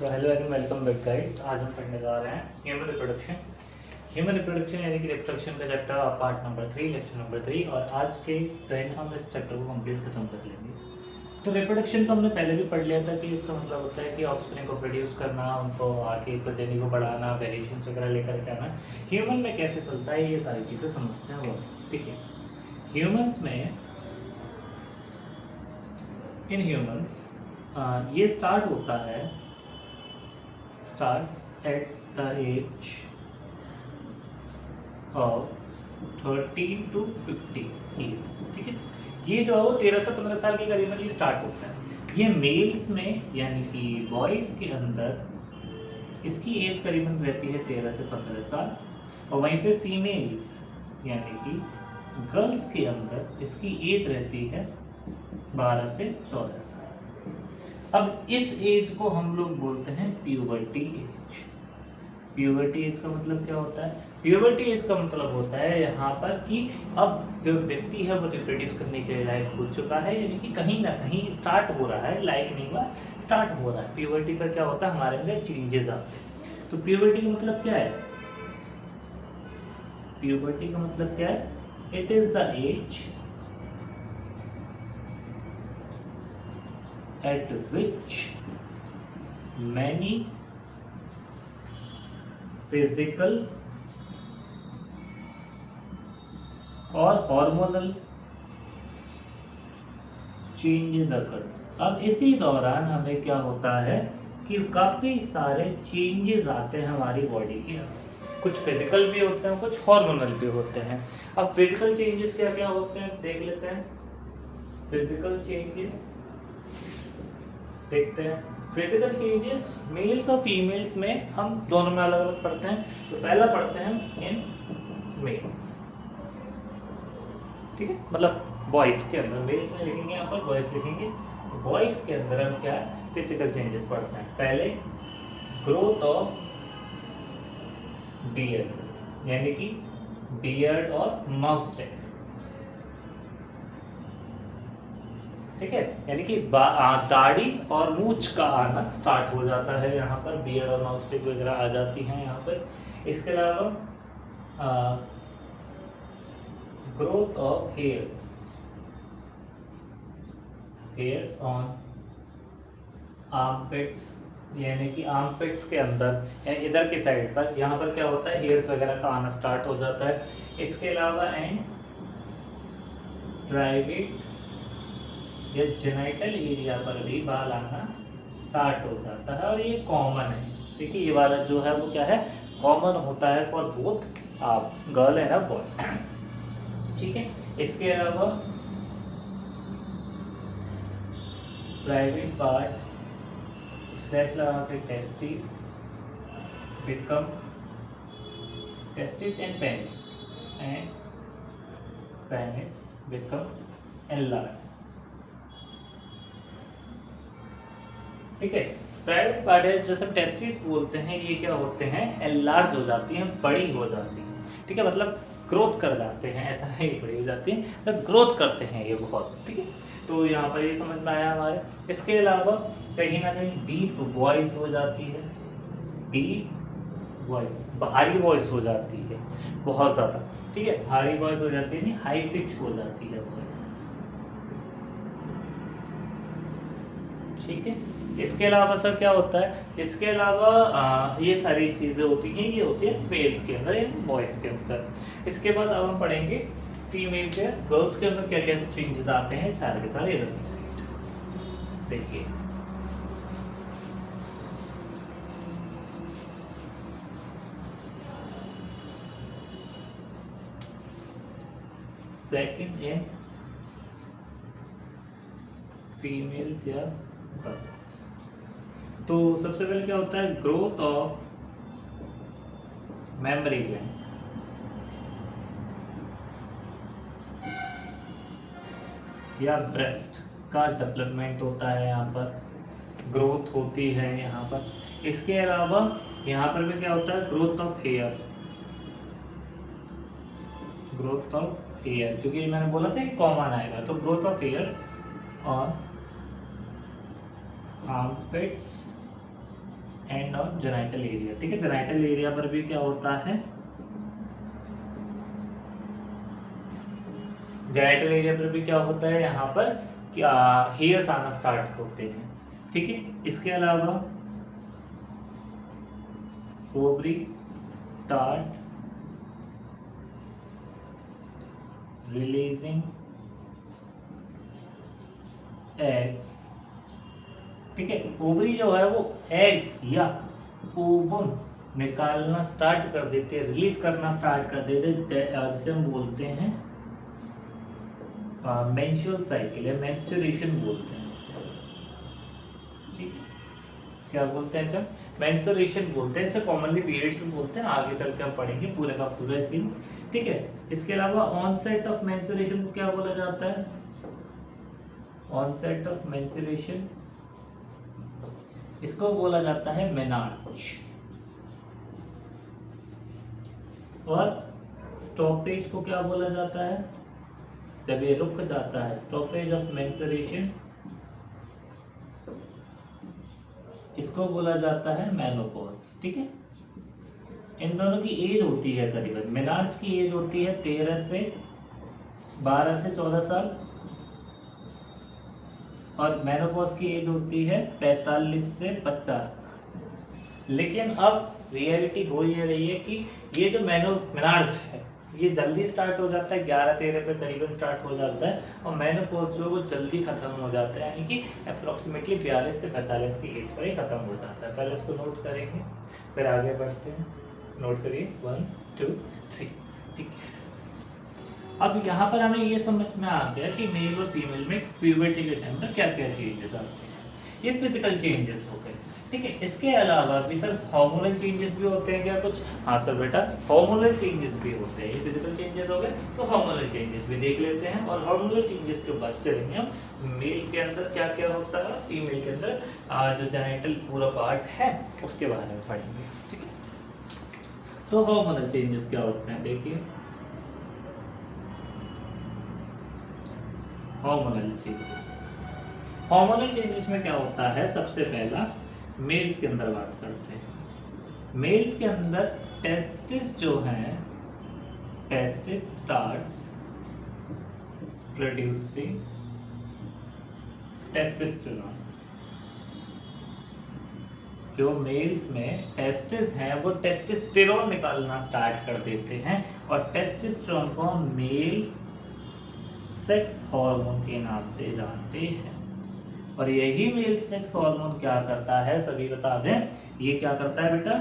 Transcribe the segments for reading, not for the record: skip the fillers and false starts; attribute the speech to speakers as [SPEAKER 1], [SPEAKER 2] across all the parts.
[SPEAKER 1] तो hello and welcome back guys. आज हम पढ़ने जा रहे हैं ह्यूमन रिप्रोडक्शन। ह्यूमन रिप्रोडक्शन यानी कि रिप्रोडक्शन का chapter part number 3, lecture number 3। और आज के दिन हम इस चैप्टर को कंप्लीट खत्म कर लेंगे। तो रिप्रोडक्शन तो हमने पहले भी पढ़ लिया था कि इसका मतलब होता है कि ऑफस्प्रिंग को प्रोड्यूस करना, उनको आगे प्रोजेनी को बढ़ाना, वेरिएशंस वगैरह लेकर के आना। ह्यूमन में कैसे चलता है ये सारी चीज़ें समझते हैं वो, ठीक है। ह्यूमंस में इन ह्यूमंस ये स्टार्ट होता है starts at the age of 13 to 50 years, ठीक है। ये जो है वो 13 से 15 साल के करीबन ये स्टार्ट होता है। ये मेल्स में यानी कि बॉयज़ के अंदर इसकी एज करीबन रहती है 13 से 15 साल, और वहीं पे फीमेल्स यानी कि गर्ल्स के अंदर इसकी एज रहती है 12 से 14 साल। अब इस एज को हम लोग बोलते हैं प्यूबर्टी एज। प्यूबर्टी एज का मतलब क्या होता है? प्यूबर्टी एज का मतलब होता है यहाँ पर कि अब जो व्यक्ति है वो रिप्रोड्यूस करने के लायक हो चुका है, यानी कि कहीं ना कहीं स्टार्ट हो रहा है, लायक नहीं हुआ, स्टार्ट हो रहा है। प्यूबर्टी पर क्या होता है, हमारे अंदर चेंजेस आते हैं। तो प्यूबर्टी का मतलब क्या है? प्यूबर्टी का मतलब क्या है? It is the age at which many physical और hormonal changes occurs। अब इसी दौरान हमें क्या होता है कि काफ़ी सारे चेंजेस आते हैं हमारी बॉडी के अंदर। कुछ फिजिकल भी होते हैं, कुछ हार्मोनल भी होते हैं। अब फिजिकल चेंजेस क्या क्या होते हैं देख लेते हैं। फिजिकल चेंजेस देखते हैं। फिजिकल चेंजेस मेल्स और फीमेल्स में हम दोनों में अलग अलग पढ़ते हैं। तो पहला पढ़ते हैं इन मेल्स, ठीक है, मतलब बॉयज के अंदर। मेल्स में लिखेंगे, यहाँ पर बॉयज लिखेंगे। तो बॉयज के अंदर हम क्या है, फिजिकल चेंजेस पढ़ते हैं। पहले ग्रोथ ऑफ बियर्ड, यानी कि बियर्ड और माउस्टेक, ठीक है, यानी कि दाढ़ी और मूछ का आना स्टार्ट हो जाता है। यहाँ पर बियर्ड और माउस्टेक वगैरह आ जाती हैं यहाँ पर। इसके अलावा growth of hairs, hairs on armpits, यानी कि आर्मपिट्स के अंदर इधर के साइड पर, यहाँ पर क्या होता है, हेयर्स वगैरह का आना स्टार्ट हो जाता है। इसके अलावा एंड प्राइवेट या जेनाइटल एरिया पर भी बाल आना स्टार्ट हो जाता है, और ये कॉमन है। देखिए ये वाला जो है वो क्या है, कॉमन होता है फॉर बोथ आप गर्ल एंड अ बॉय, ठीक है। इसके अलावा प्राइवेट पार्ट स्लैश लगा के testis become testis and penis become enlarge, ठीक है। प्राइवेट पार्ट है जैसे टेस्टिस बोलते हैं, ये क्या होते हैं, एनलार्ज हो जाती हैं, बड़ी हो जाती हैं, ठीक है, मतलब ग्रोथ कर जाते हैं, ऐसा है, बड़ी हो जाती हैं, तो ग्रोथ करते हैं ये बहुत, ठीक है। तो यहाँ पर ये समझ में आया हमारे। इसके अलावा कहीं ना कहीं डीप वॉइस हो जाती है, डीप वॉइस, भारी वॉइस हो जाती है बहुत ज़्यादा, ठीक है, भारी वॉइस हो जाती है, नहीं हाई पिच हो जाती है वॉइस, ठीक है। इसके अलावा सर क्या होता है, इसके अलावा ये सारी चीज़ें होती हैं, ये होती है मेल्स के अंदर या बॉयज़ के अंदर। इसके बाद अब हम पढ़ेंगे फीमेल के, गर्ल्स के अंदर क्या क्या चेंजेस आते हैं, सारे के सारे इधर की साइड देखिए। सेकंड इन फीमेल्स या गर्ल्स, तो सबसे पहले क्या होता है, ग्रोथ ऑफ मेमोरी ग्लैंड, या ब्रेस्ट का डेवलपमेंट होता है, यहाँ पर ग्रोथ होती है यहाँ पर। इसके अलावा यहाँ पर भी क्या होता है, growth of hair, growth of hair, क्योंकि मैंने बोला था कि कॉमन आएगा, तो growth of hair on armpits and on genital area. ठीक है, जेनाइटल एरिया पर भी क्या होता है, जेनाइटल एरिया पर भी क्या होता है, यहाँ पर क्या हेयर्स आना स्टार्ट होते हैं। ठीक है, इसके अलावा ओवरी स्टार्ट रिलीजिंग एग्स। ठीक है, ओवरी जो है वो एग या ओवम निकालना स्टार्ट कर देते हैं, रिलीज करना स्टार्ट कर देते हैं, जिसे हम बोलते हैं मेंस्ट्रुअल साइकिल या मेंस्ट्रुएशन बोलते हैं इसे। ठीक, क्या बोलते हैं सर, मेंस्ट्रुएशन बोलते हैं इसे, कॉमनली पीरियड्स में बोलते हैं, आगे चल के हम पढ़ेंगे पूरे का पूरा सीन। ठीक है, इसके अलावा ऑनसेट ऑफ मेंस्ट्रुएशन को क्या बोला जाता है, ऑनसेट ऑफ मेंस्ट्रुएशन इसको बोला जाता है मेनार्च। और स्टॉपेज को क्या बोला जाता है, जब ये रुक जाता है, स्टॉपेज ऑफ मेंस्ट्रुएशन इसको बोला जाता है मेनोपॉज। ठीक है, इन दोनों की एज होती है करीबन, मेनार्च की एज होती है 12 से 14 साल और मेनोपॉज की एज होती है 45 से 50। लेकिन अब रियलिटी हो ये रही है कि ये जो मेनार्च है ये जल्दी स्टार्ट हो जाता है, 11-13 पे करीबन स्टार्ट हो जाता है, और मेनोपॉज जो वो जल्दी खत्म हो जाता है, यानी कि अप्रोक्सीमेटली 42 से 45 की एज पर ही खत्म हो जाता है। पहले इसको नोट करेंगे फिर आगे बढ़ते हैं। नोट करिए 1 2 3। ठीक है, अब यहाँ पर हमें ये समझ में आ गया कि मेल और फीमेल में प्यूबर्टी के टाइम पर क्या क्या चेंजेस आते हैं, ये फिजिकल चेंजेस हो गए। ठीक है, इसके अलावा भी सर हार्मोनल चेंजेस भी होते हैं क्या कुछ? हाँ सर बेटा, हार्मोनल चेंजेस भी होते हैं, ये फिजिकल चेंजेस हो गए तो हार्मोनल चेंजेस भी देख लेते हैं। और हार्मोनल चेंजेस के बाद चलेंगे हम मेल के अंदर क्या क्या होता है, फीमेल के अंदर जो जेनिटल पूरा पार्ट है उसके बारे में पढ़ेंगे। ठीक है, तो हार्मोनल चेंजेस क्या होते हैं देखिए, हार्मोनल चेंजेस, हार्मोनल चेंजेस में क्या होता है, सबसे पहला मेल्स के अंदर बात करते हैं। मेल्स के अंदर टेस्टिस जो है, टेस्टिस स्टार्ट्स प्रोड्यूसिंग टेस्टोस्टेरोन। जो मेल्स में टेस्टिस हैं वो टेस्टोस्टेरोन निकालना स्टार्ट कर देते हैं, और टेस्टोस्टेरोन को हम मेल सेक्स हार्मोन के नाम से जानते हैं। और यही मेल सेक्स हार्मोन क्या करता है, सभी बता दें, ये क्या करता है बेटा,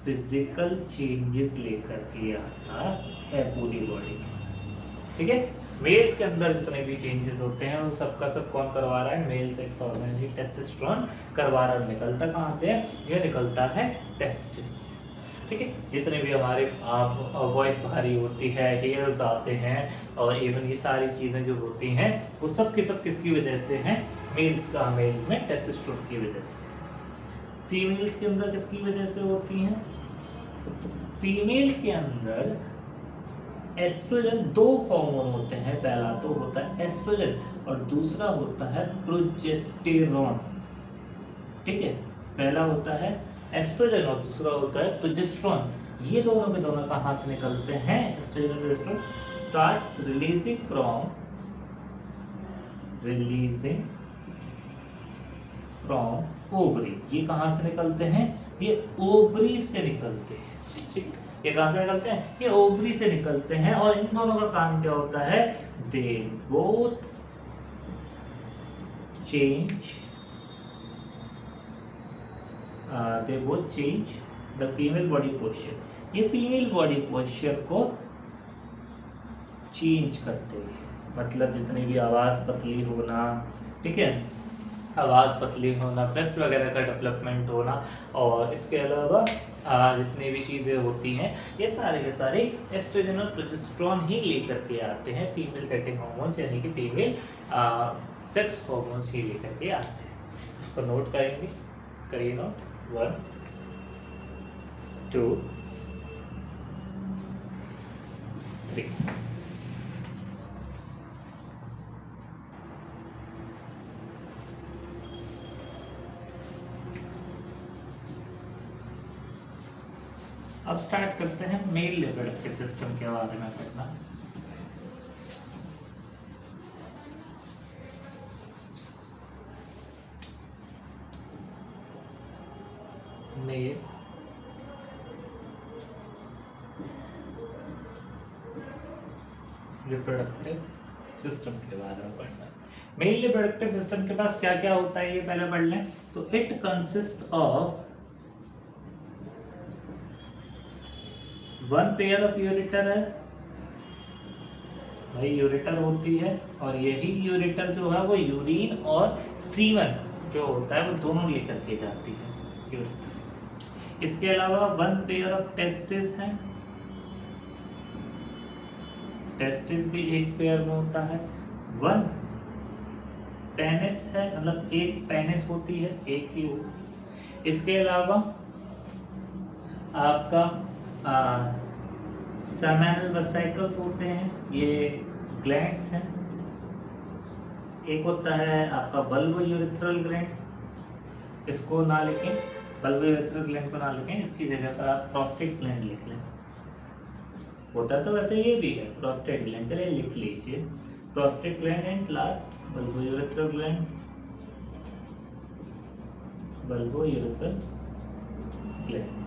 [SPEAKER 1] फिजिकल चेंजेस लेकर के आता है पूरी बॉडी में। ठीक है, मेल्स के अंदर जितने भी चेंजेस होते हैं वो सबका सब कौन करवा रहा है, मेल सेक्स हार्मोन ही टेस्टोस्टेरोन करवा रहा है। निकलता कहाँ से है, ये निकलता है टेस्टिस। ठीक है, जितने भी हमारे वॉइस भारी होती है, हेयर्स आते हैं, और इवन ये सारी चीज़ें जो होती हैं वो सब की सब किसकी वजह से हैं, मेल्स का मेल में टेस्टोस्टेरोन की वजह से। फीमेल्स के अंदर किसकी वजह से होती हैं, फीमेल्स के अंदर एस्ट्रोजन, दो हार्मोन होते हैं, पहला तो होता है एस्ट्रोजन और दूसरा होता है प्रोजेस्टेरॉन। ठीक है, पहला होता है एस्ट्रोजन और दूसरा होता है प्रोजेस्टेरॉन। ये दोनों के दोनों कहाँ से निकलते हैं, estrogen progesterone starts releasing from ovary. ये कहाँ से निकलते हैं, ये ओवरी से निकलते हैं। ठीक है, ये कहाँ से निकलते हैं, ये ओवरी से निकलते हैं। और इन दोनों का काम क्या होता है, they both change the female body posture. ये फीमेल बॉडी पोस्चर को चेंज करते हैं, मतलब जितनी भी आवाज़ पतली होना, ठीक है, आवाज़ पतली होना, ब्रेस्ट वगैरह का डेवलपमेंट होना, और इसके अलावा जितनी भी चीज़ें होती हैं ये सारे के सारे एस्ट्रोजन और प्रोजेस्टेरॉन ही लेकर के आते हैं, फीमेल सेटिंग हार्मोन्स यानी कि फीमेल सेक्स हार्मोन्स ही लेकर के आते हैं। इसको नोट करेंगे, करिए नोट 1 2 3। अब स्टार्ट करते हैं मेल रिप्रोडक्टिव सिस्टम के बारे में पढ़ना। मेल रिप्रोडक्टिव सिस्टम के बारे में पढ़ना। मेल रिप्रोडक्टिव सिस्टम के पास क्या क्या होता है ये पहले पढ़ लें। तो it consist of one pair of ureter है, भाई यूरेटर होती है, और यही यूरेटर जो है वो यूरिन और सीमन जो होता है वो दोनों लेकर के जाती है यूरेटर। इसके अलावा वन पेयर ऑफ टेस्टिस है, टेस्टिस भी एक पेयर में होता है। वन पेनिस है, मतलब एक पेनिस होती है, एक ही होती है। इसके अलावा आपका सेमेनल वेसिकल्स होते हैं, ये ग्लैंड्स हैं। एक होता है आपका बल्बो यूरेथ्रल ग्लैंड, इसको ना लिखें, बल्बो यूरेथ्रल ग्लैंड को ना लिखें, इसकी जगह पर आप प्रोस्टेट ग्लैंड लिख लें। होता तो वैसे ये भी है प्रोस्टेट ग्लैंड, चलिए लिख लीजिए prostate gland and last bulbo urethral gland, bulbo urethral gland.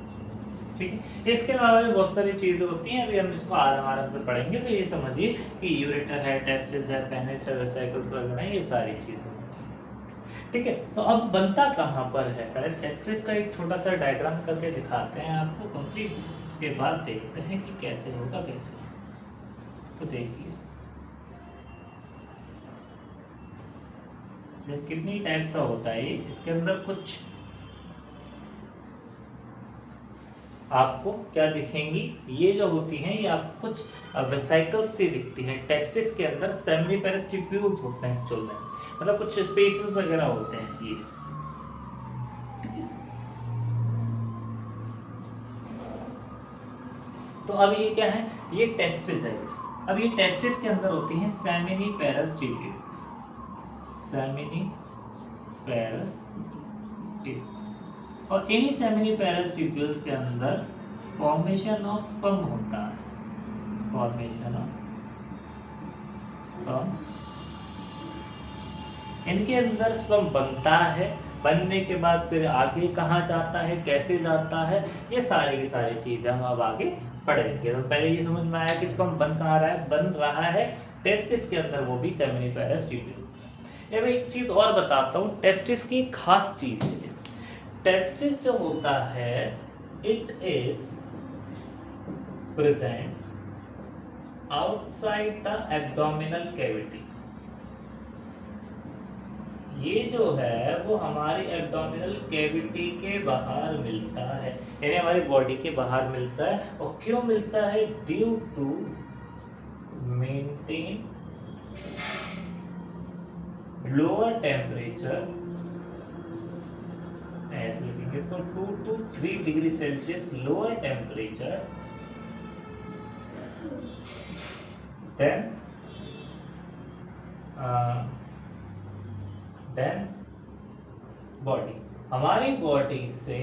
[SPEAKER 1] ठीक है, इसके अलावा भी बहुत सारी चीजें होती हैं, अभी हम इसको आराम से पढ़ेंगे। तो ये समझिए कि यूरेटर है, टेस्टिस है, पेनिस है, वेसिकल्स वगैरह ये सारी चीजें होती हैं। ठीक है, तो अब बनता कहाँ पर है, पहले टेस्टिस का एक छोटा सा डायग्राम करके दिखाते हैं आपको कंप्लीट, उसके बाद देखते हैं कि कैसे होगा कैसे। तो देखिए कितनी टाइप्स का होता है, इसके अंदर कुछ आपको क्या दिखेंगी, ये जो होती हैं ये आपको कुछ वेसिकल्स से दिखती हैं। टेस्टिस के अंदर सेमिनिफेरस ट्यूब्यूल्स होते हैं चल में, मतलब कुछ स्पेसेस वगैरह होते हैं ये। तो अब ये क्या है, ये टेस्टिस है। अब ये टेस्टिस के अंदर होती हैं सेमिनिफेरस ट्यूब्यूल्स, सेमिनिफेरस ट्यूब्यूल्स, और इन्हीं सेमिनिफेरस ट्यूब्यूल्स के अंदर फॉर्मेशन ऑफ स्पर्म होता है, फॉर्मेशन ऑफ स्पर्म। इनके अंदर स्पर्म बनता है, बनने के बाद फिर आगे कहाँ जाता है, कैसे जाता है, ये सारी की सारी चीजें हम अब आगे पढ़ेंगे। तो पहले ये समझ में आया कि स्पर्म बन कहाँ रहा है, बन रहा है टेस्टिस के अंदर, वो भी सेमिनिफेरस ट्यूब्यूल्स। अब एक चीज और बताता हूँ, टेस्टिस की खास चीज है। टेस्टिस जो होता है it is present outside the abdominal cavity. ये जो है वो हमारी एब्डोमिनल कैविटी के बाहर मिलता है, यानी हमारी बॉडी के बाहर मिलता है। और क्यों मिलता है, due to maintain lower temperature, ऐसे लिखेंगे इसको, 2 to 3 degree Celsius lower temperature then body. हमारी बॉडी से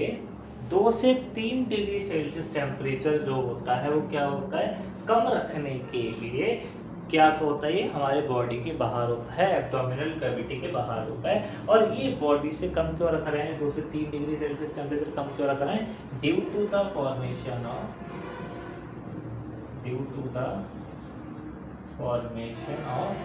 [SPEAKER 1] 2 से 3 डिग्री सेल्सियस टेम्परेचर जो होता है वो क्या होता है, कम रखने के लिए क्या होता है, ये हमारे बॉडी के बाहर होता है, एब्डोमिनल कैविटी के बाहर होता है। और ये बॉडी से कम क्यों रख रहे हैं, 2 से 3 डिग्री सेल्सियस टेम्परेचर कम क्यों रख रहे हैं, due to the formation of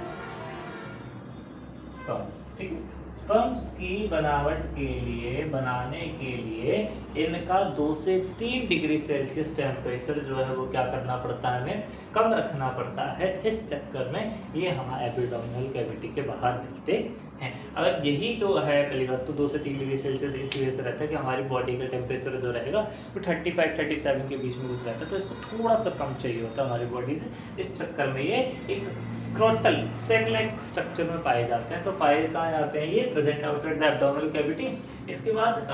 [SPEAKER 1] sperms. ठीक है, स्पर्म्स की बनावट के लिए, बनाने के लिए इनका 2 से 3 डिग्री सेल्सियस टेम्परेचर जो है वो क्या करना पड़ता है, हमें कम रखना पड़ता है। इस चक्कर में ये हमारे एब्डोमिनल कैविटी के बाहर मिलते हैं। अगर यही तो है पहली बात, तो 2 से 3 डिग्री सेल्सियस इसी वजह से रहता है कि हमारी बॉडी का टेम्परेचर जो रहेगा वो 35-37 के बीच में कुछ रहता है, तो इसको थोड़ा सा कम चाहिए होता है हमारी बॉडी से। इस चक्कर में ये एक स्क्रोटल सेक लाइक स्ट्रक्चर में पाए जाते हैं। तो पाए कहाँ जाते हैं, ये present outside the abdominal cavity. इसके बाद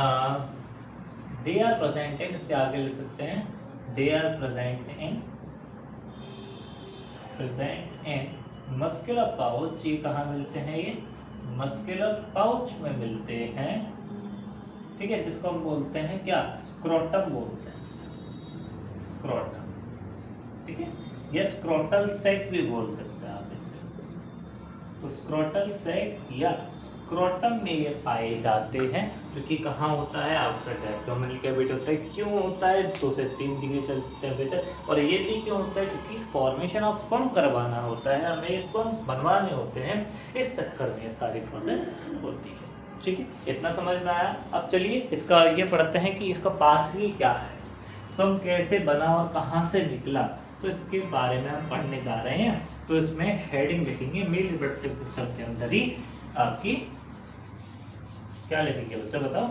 [SPEAKER 1] दे आर प्रेजेंट इन, इसके आगे लिख सकते हैं, they are present in muscular pouch. ये कहाँ मिलते हैं, ये मस्कुलर पाउच में मिलते हैं। ठीक है, जिसको हम बोलते हैं क्या, स्क्रोटम बोलते हैं, स्क्रोटम, ठीक है, या स्क्रोटल सैक भी बोल सकते हैं आप इसे। तो स्क्रोटल सैक या स्क्रोटम में ये पाए जाते हैं, क्योंकि कहाँ होता है, आउटसाइड एब्डोमिनल कैविटी होता है। क्यों होता है, 2 से 3 डिग्री सेल्सियस टेम्परेचर। और ये भी क्यों होता है, क्योंकि फॉर्मेशन ऑफ स्पर्म करवाना होता है, हमें स्पर्म्स बनवाने होते हैं, इस चक्कर में ये सारी प्रोसेस होती है। ठीक है, इतना समझ में आया। अब चलिए इसका ये पढ़ते हैं कि इसका पाथवे क्या है, स्पर्म कैसे बना और कहाँ से निकला, तो इसके बारे में हम पढ़ने जा रहे हैं। तो इसमें हेडिंग लिखेंगे मेल रिप्रोडक्टिव सिस्टम के अंदर ही आपकी क्या लिखेंगे बच्चा बताओ,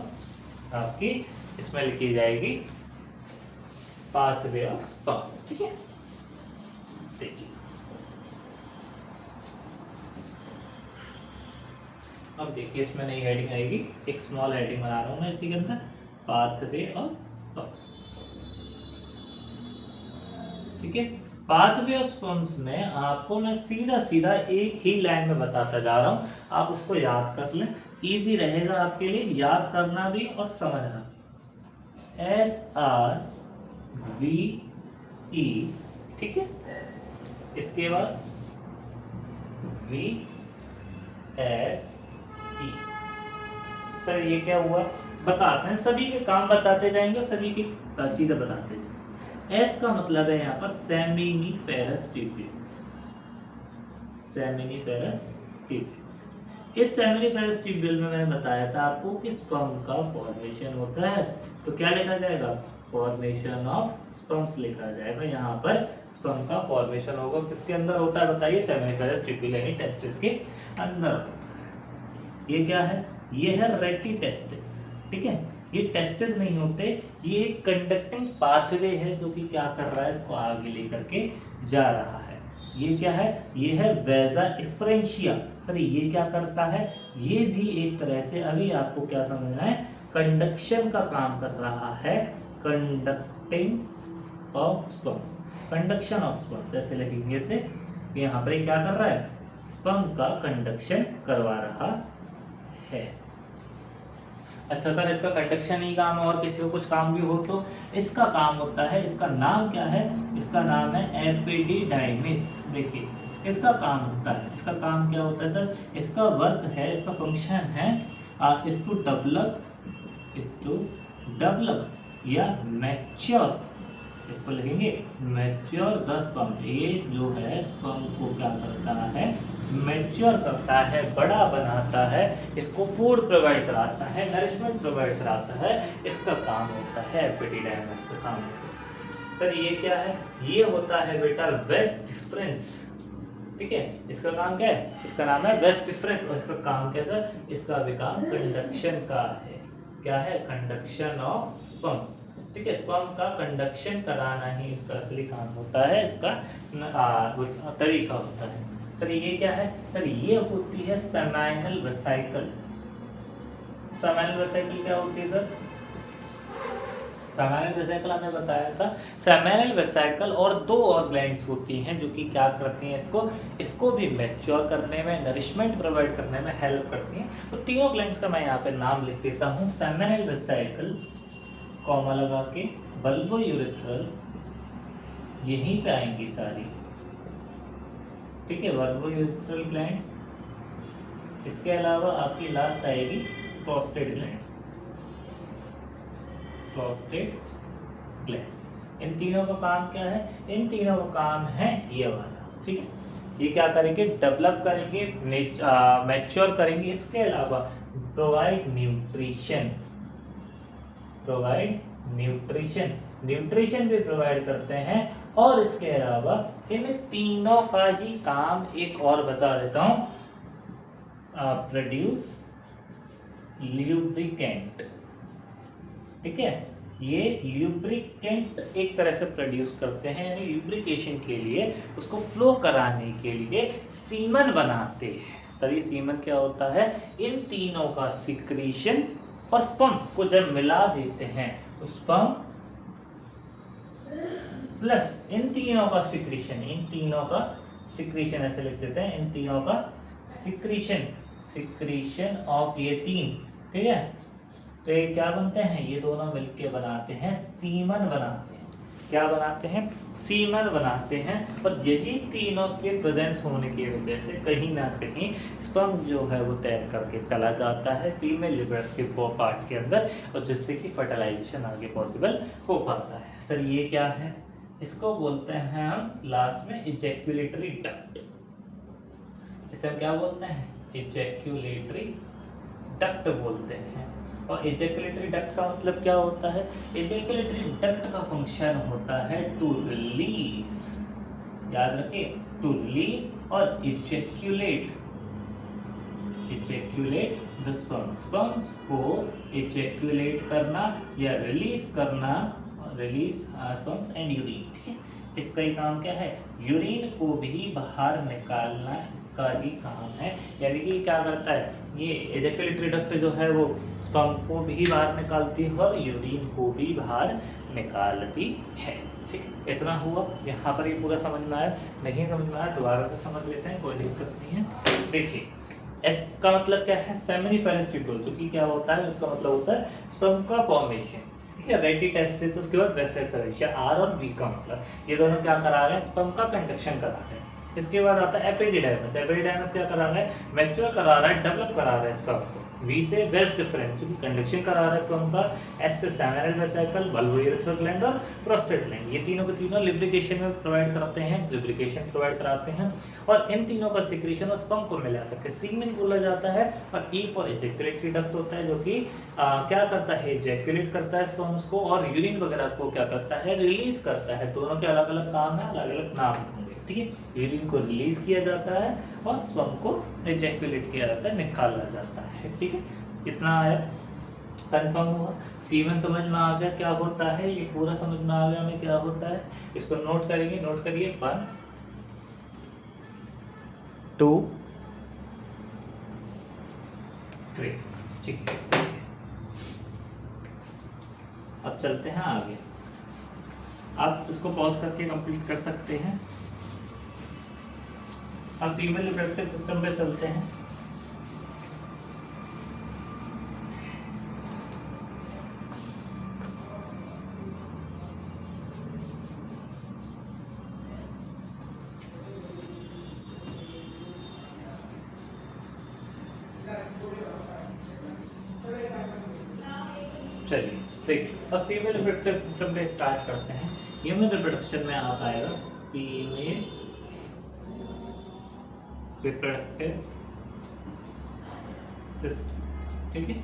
[SPEAKER 1] आपकी इसमें लिखी जाएगी पाथवे ऑफ स्पर्म। ठीक है, देखिए अब देखिए इसमें नई हेडिंग आएगी, एक स्मॉल हेडिंग बना रहा हूं मैं इसी के अंदर, पाथवे ऑफ स्पर्म। ठीक है, पाथवे ऑफ स्पर्म्स में आपको मैं सीधा सीधा एक ही लाइन में बताता जा रहा हूं, आप उसको याद कर लें, इजी रहेगा आपके लिए याद करना भी और समझना। SRVE, ठीक है, इसके बाद VSE। सर ये क्या हुआ, बताते हैं, सभी के काम बताते जाएंगे और सभी की चीजें बताते जाएंगे। एस का मतलब है यहाँ पर सेमिनिफेरस ट्यूब्यूल्स, सेमिनिफेरस ट्यूब्यूल्स। इस सेमिनिफेरस ट्यूब्यूल में मैंने बताया था आपको कि स्पर्म का फॉर्मेशन होता है, तो क्या लिखा जाएगा, फॉर्मेशन ऑफ स्पर्म्स लिखा जाएगा। यहाँ पर स्पर्म का फॉर्मेशन होगा, किसके अंदर होता है बताइए, सेमिनिफेरस ट्यूब्यूल यानी टेस्टिस के अंदर होता है। ये क्या है, ये है रेटी टेस्टिस। ठीक है, ये टेस्टिस नहीं होते, ये एक कंडक्टिंग पाथवे है जो कि क्या कर रहा है, इसको आगे लेकर के जा रहा है। ये क्या है, ये है वेजा इफ्रेंशिया। सर ये क्या करता है, ये भी एक तरह से अभी आपको क्या समझना है, कंडक्शन का काम कर रहा है, conducting of sperm, conduction of sperm जैसे लिखेंगे से, यहाँ पर क्या कर रहा है, स्पर्म का कंडक्शन करवा रहा है। अच्छा सर इसका कंडक्शन ही काम है और किसी को कुछ काम भी हो, तो इसका काम होता है, इसका नाम क्या है, इसका नाम है एपिडिडाइमिस। देखिए इसका काम होता है, इसका काम क्या होता है सर, इसका वर्क है, इसका फंक्शन है इस टू डेवलप या मैच्योर, इसको लिखेंगे मैच्योर द स्पर्म। ये जो है स्पर्म को क्या करता है, मैच्योर करता है, बड़ा बनाता है, इसको फूड प्रोवाइड कराता है, नरिशमेंट प्रोवाइड कराता है, इसका काम होता है एपिडिडाइमिस का काम होता है। सर ये क्या है, ये होता है बेटा वेस डिफरेंस। ठीक है, इसका काम क्या है, इसका नाम है वेस डिफरेंस, और इसका काम क्या है सर, इसका भी काम कंडक्शन का है। क्या है, कंडक्शन ऑफ स्पर्म। ठीक है, स्पर्म का कंडक्शन कराना ही इसका असली काम होता है, इसका तरीका होता है। सर ये क्या है, सर ये होती है सेमाइनल वेसिकल। सेमाइनल वेसिकल क्या होती है सर, सेमाइनल वेसिकल हमने बताया था, सेमाइनल वेसिकल और 2 और ग्लैंड्स होती हैं जो कि क्या करती हैं, इसको भी मैच्योर करने में, नरिशमेंट प्रोवाइड करने में हेल्प करती हैं। तो तीनों ग्लैंड्स का मैं यहाँ पे नाम लिख देता हूँ, सेमाइनल वेसिकल कॉमा लगा के, बल्बो यूरेथ्रल, यहीं पे आएंगी सारी। ठीक है, बल्बो यूरेथ्रल ग्लैंड, इसके अलावा आपकी लास्ट आएगी प्रोस्टेट ग्लैंड, प्रोस्टेट ग्लैंड। इन तीनों का काम क्या है, इन तीनों का काम है ये वाला। ठीक है, ये क्या करेंगे, डेवलप करेंगे, मैच्योर करेंगे, इसके अलावा प्रोवाइड न्यूट्रिशन, प्रोवाइड न्यूट्रिशन भी प्रोवाइड करते हैं। और इसके अलावा इन तीनों का ही काम एक और बता देता हूं, प्रोड्यूस ल्यूब्रिकेंट। ठीक है, ये ल्यूब्रिकेंट एक तरह से प्रोड्यूस करते हैं, यानी ल्यूब्रिकेशन के लिए, उसको फ्लो कराने के लिए सीमन बनाते हैं। सर ये सीमन क्या होता है, इन तीनों का सिक्रीशन और स्पर्म को जब मिला देते हैं तो स्पर्म प्लस इन तीनों का सिक्रीशन, इन तीनों का सिक्रीशन ऐसे लिख देते हैं, इन तीनों का सिक्रीशन ऑफ ये 3। ठीक है, तो ये क्या बनते हैं, ये दोनों मिलके बनाते हैं सीमन बनाते हैं। क्या बनाते हैं, सीमन बनाते हैं। और यही तीनों के प्रेजेंस होने की वजह से कहीं ना कहीं स्पर्म जो है वो तैर करके चला जाता है फीमेल रिप्रोडक्टिव पार्ट के अंदर, और जिससे कि फर्टिलाइजेशन आगे पॉसिबल हो पाता है। सर ये क्या है, इसको बोलते हैं हम लास्ट में इजैक्यूलेटरी डक्ट। इसे हम क्या बोलते हैं, इजैक्यूलेटरी डक्ट बोलते हैं। और इजैक्यूलेटरी डक्ट का मतलब क्या होता है, इजैक्यूलेटरी डक्ट का फंक्शन होता है टू रिलीज, याद रखिए, टू रिलीज और इजैक्यूलेट द स्पर्म्स को इजैक्यूलेट करना या रिलीज करना, रिलीज स्पर्म्स एंड यूरिन, ठीक है। इसका ही काम क्या है, यूरिन को भी बाहर निकालना इसका ही काम है। यानी कि क्या करता है, ये इजैक्यूलेटरी डक्ट जो है वो स्पर्म को भी बाहर निकालती है और यूरिन को भी बाहर निकालती है, ठीक। इतना हुआ, यहाँ पर ये पूरा समझ में आया, नहीं समझ में आया दोबारा से समझ लेते हैं, कोई दिक्कत नहीं है। देखिए एस का मतलब क्या है, सेमिनिफेरस ट्यूब्यूल, जो कि क्या होता है, इसका मतलब होता है स्पर्म का फॉर्मेशन, ठीक है। रेडी टेस्टिस, उसके बाद वेसिफेरस, आर और बी का मतलब, ये दोनों क्या करा रहे हैं, स्पर्म का कंडक्शन करा रहे हैं। इसके बाद आता है एपिडिडाइमस, एपिडिडाइमस क्या करा रहा है, मैच्योर करा रहा है, डेवलप करा रहा है स्पर्म को। वी से वेस्ट डिफरेंस, जो कि कंडक्शन करा रहा है स्पर्म का। एस से सेमिनल वेसिकल, बल्बोइरेथ्रल ग्लैंड और प्रोस्टेट ग्लैंड, ये तीनों के तीनों लिब्रिकेशन में प्रोवाइड करते हैं, लिब्रिकेशन प्रोवाइड कराते हैं। और इन तीनों का सिक्रीशन और स्पर्म को मिला करके सीमेन बोला जाता है। और ई फॉर इजैक्यूलेटरी डक्ट होता है, जो कि क्या करता है, इजैक्यूलेट करता है स्पर्म्स को, और यूरिन वगैरह को क्या करता है, रिलीज करता है। दोनों के अलग अलग काम है, अलग अलग नाम होंगे, ठीक है। यूरिन को रिलीज किया जाता है और स्पर्म को इजैक्यूलेट किया जाता है, निकाला जाता है, ठीक है। इतना आया, कंफर्म हुआ, सीमेन समझ में आ गया क्या होता है, ये पूरा समझ में आ गया हमें क्या होता है। इसको नोट करेंगे, नोट करिए, 1 2 3, ठीक है। अब चलते हैं आगे, आप इसको पॉज करके कंप्लीट कर सकते हैं। अब फीमेल रिप्रोडक्टिव सिस्टम पे चलते हैं। चलिए देखिए, अब फीमेल रिप्रोडक्टिव सिस्टम पे स्टार्ट करते हैं। ह्यूमन रिप्रोडक्शन में आप आएगा फीमेल रिप्रोडक्टिव सिस्टम, ठीक है।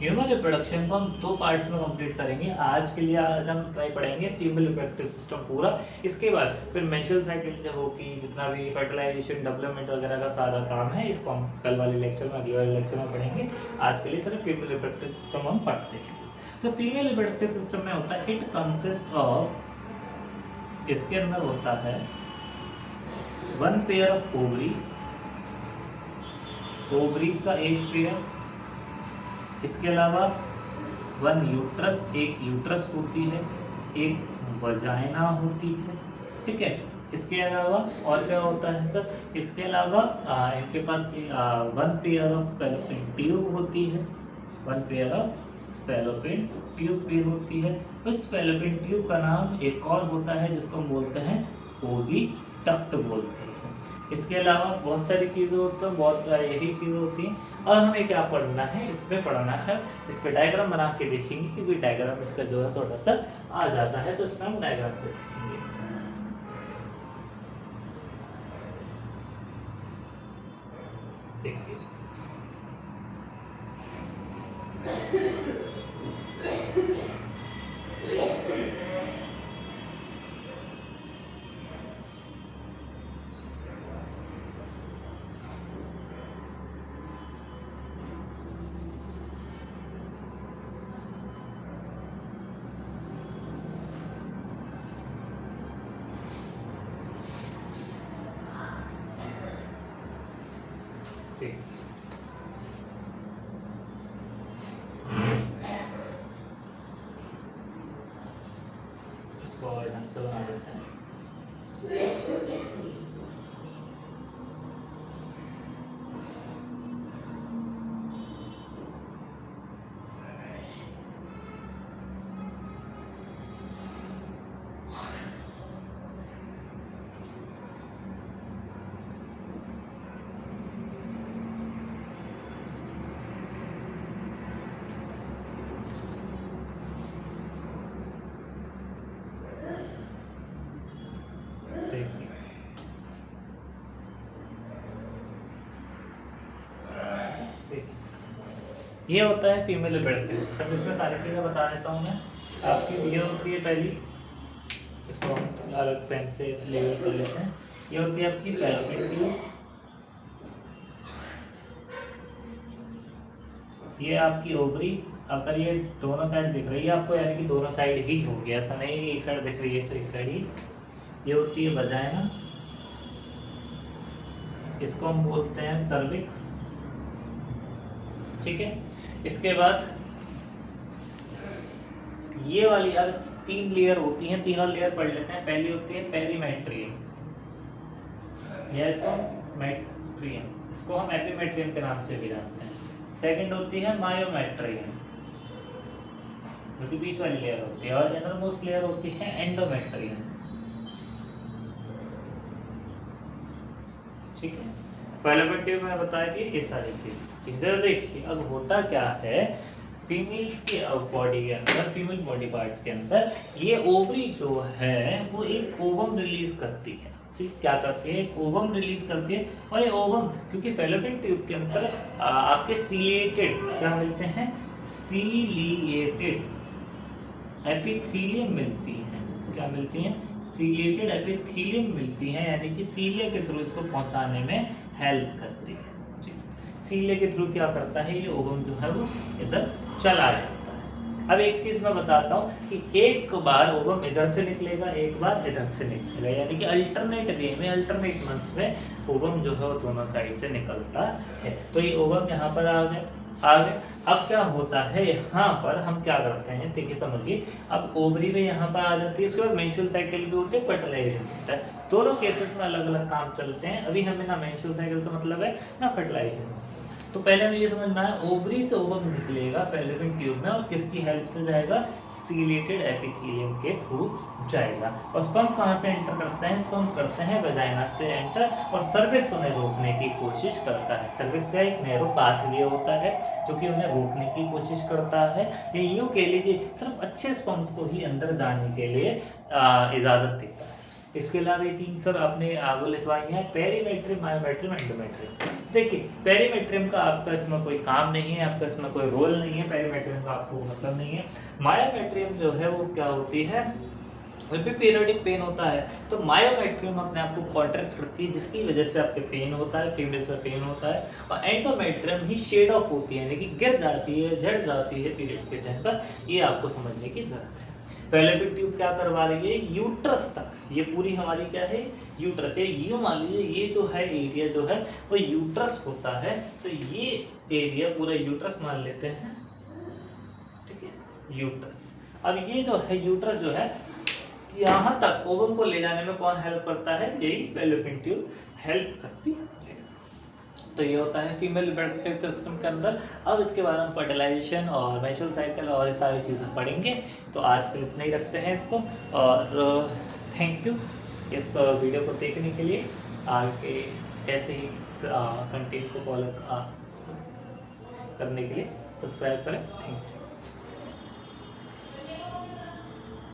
[SPEAKER 1] ह्यूमन रिप्रोडक्शन को हम 2 पार्ट्स में कंप्लीट करेंगे। आज के लिए आज हम ट्राई पढ़ेंगे फीमेल रिप्रोडक्टिव सिस्टम पूरा, इसके बाद फिर मेंस्ट्रुअल साइकिल जो होगी, जितना भी फर्टिलाइजेशन डेवलपमेंट वगैरह का सारा काम है, इसको हम कल वाले लेक्चर में, अगले वाले लेक्चर में पढ़ेंगे। आज के लिए सिर्फ फीमेल रिप्रोडक्टिव सिस्टम हम पढ़ते हैं। तो फीमेल रिप्रोडक्टिव सिस्टम में होता है, इट कंसिस्ट ऑफ, इसके अंदर होता है 1 पेयर ऑफ ओवरीज, ओवरीज का एक पेयर, इसके अलावा 1 यूट्रस, एक यूट्रस होती है, एक वजाइना होती है, ठीक है। इसके अलावा और क्या होता है सर, इसके अलावा इनके पास 1 पेयर ऑफ फैलोपियन ट्यूब होती है, 1 पेयर ऑफ फैलोपियन ट्यूब भी होती है। इस फैलोपियन ट्यूब का नाम एक और होता है जिसको हम बोलते हैं ओविडक्ट बोलते हैं। इसके अलावा बहुत सारी चीज़ें होती हैं, बहुत यही चीज़ें होती हैं। और हमें क्या पढ़ना है, इसमें पढ़ना है, इस पर डायग्राम बना के देखेंगे, क्योंकि डायग्राम इसका जो है थोड़ा सा आ जाता है, तो इसमें हम डायग्राम से देखेंगे। देखिए इसको और ढंग से बना देते हैं। ये होता है फीमेल रिप्रोडक्टिव सिस्टम। इसमें सारी चीज़ें बता देता हूँ मैं आपकी। ये होती है पहली, इसको हम अलग पेन से लेबल कर लेते हैं। ये होती है आपकी फैलोपियन ट्यूब, ये आपकी ओवरी। अगर ये दोनों साइड दिख रही है आपको, यानी कि दोनों साइड ही होगी, ऐसा नहीं है एक साइड दिख रही है तो एक साइड ही। ये होती है वजाइना, इसको हम बोलते हैं सर्विक्स, ठीक है। इसके बाद ये वाली, अब इसकी 3 लेयर होती हैं, तीनों लेयर पढ़ लेते हैं। पहली होती है पेरीमेट्रियम, या इसको मेट्रियम, इसको हम एपीमेट्रियम के नाम से भी जानते हैं। सेकंड होती है मायोमेट्रियम, जो कि बीच वाली लेयर होती है, और इनरमोस्ट लेयर होती है एंडोमेट्रियम, ठीक है। फैलोपियन ट्यूब में बताया कि ये सारी चीज। देखिए अब होता क्या है, फीमेल्स के बॉडी के अंदर, फीमेल बॉडी पार्ट्स के अंदर, ये ओवरी जो है वो एक ओवम रिलीज करती है, ठीक। क्या करती है, एक ओवम रिलीज करती है। और ये ओवम, क्योंकि फैलोपियन ट्यूब के अंदर आपके सीलिएटेड क्या मिलते हैं, सीलिएटेड एपिथेलियम मिलती हैं। क्या मिलती हैं, सीलिएटेड एपिथेलियम मिलती हैं, यानी कि सीलिया के थ्रू इसको पहुंचाने में हेल्प करती है। सीलिया के थ्रू क्या करता है, ये ओवम जो है वो इधर चला जाता है। अब एक चीज मैं बताता हूँ कि एक बार ओवम इधर से निकलेगा, एक बार इधर से निकलेगा, यानी कि अल्टरनेट वे में, अल्टरनेट मंथ्स में ओवम जो है वो दोनों साइड से निकलता है। तो ये ओवम यहाँ पर आ गया। अब क्या होता है, यहाँ पर हम क्या करते हैं, देखिए समझिए। अब ओवरी में यहाँ पर आ जाती है, इसके बाद मेंस्ट्रुअल साइकिल भी होते हैं, फर्टिलाइजेशन होता है। दोनों केसेस में अलग अलग काम चलते हैं। अभी हमें ना मेंस्ट्रुअल साइकिल से मतलब है ना फर्टिलाइजेशन। तो पहले हमें ये समझना है, ओवरी से ओवम निकलेगा फैलोपियन ट्यूब में, और किसकी हेल्प से जाएगा, सीलिएटेड एपिथेलियम के थ्रू जाएगा। और स्पर्म कहाँ से एंटर करते हैं, स्पर्म करते हैं वजाइना से एंटर, और सर्विक्स उन्हें रोकने की कोशिश करता है। सर्विक्स का एक नैरो पाथवे होता है जो कि उन्हें रोकने की कोशिश करता है। ये यूँ कह लीजिए सिर्फ अच्छे स्पर्म्स को ही अंदर जाने के लिए इजाज़त देता है। इसके अलावा ये 3 सर आपने वो लिखवाई हैं, पेरीमेट्रियम, मायोमेट्रियम, एंडोमेट्रियम। देखिए पेरीमेट्रियम का आपका इसमें कोई काम नहीं है, आपका इसमें कोई रोल नहीं है, पेरीमेट्रियम का आपको मतलब नहीं है। मायोमेट्रियम जो है वो क्या होती है, भी पीरियडिक पेन होता है, तो मायोमेट्रियम अपने आप को कॉन्ट्रैक्ट करती है, जिसकी वजह से आपके पेन होता है, फीमेल्स में पेन होता है। और एंडोमेट्रियम ही शेड ऑफ होती है, यानी कि गिर जाती है, झड़ जाती है पीरियड्स के टाइम पर। ये आपको समझने की जरूरत है। फैलोपियन ट्यूब क्या करवा रही है, यूट्रस तक, ये पूरी हमारी क्या है, यूट्रस है। यूँ मान लीजिए ये जो है एरिया जो है वो यूट्रस होता है, तो ये एरिया पूरा यूट्रस मान लेते हैं, ठीक है, यूट्रस। अब ये जो है यूट्रस जो है, यहाँ तक ओवम को ले जाने में कौन हेल्प करता है, यही फैलोपियन ट्यूब हेल्प करती है। तो ये होता है फीमेल रिप्रोडक्टिव सिस्टम के अंदर। अब इसके बाद हम फर्टिलाइजेशन और मेंस्ट्रुअल साइकिल और ये सारी चीज़ें पढ़ेंगे। तो आज फिर इतना ही रखते हैं इसको, और थैंक यू इस वीडियो को देखने के लिए। आगे ऐसे ही कंटेंट को फॉलो करने के लिए सब्सक्राइब करें। Thank you.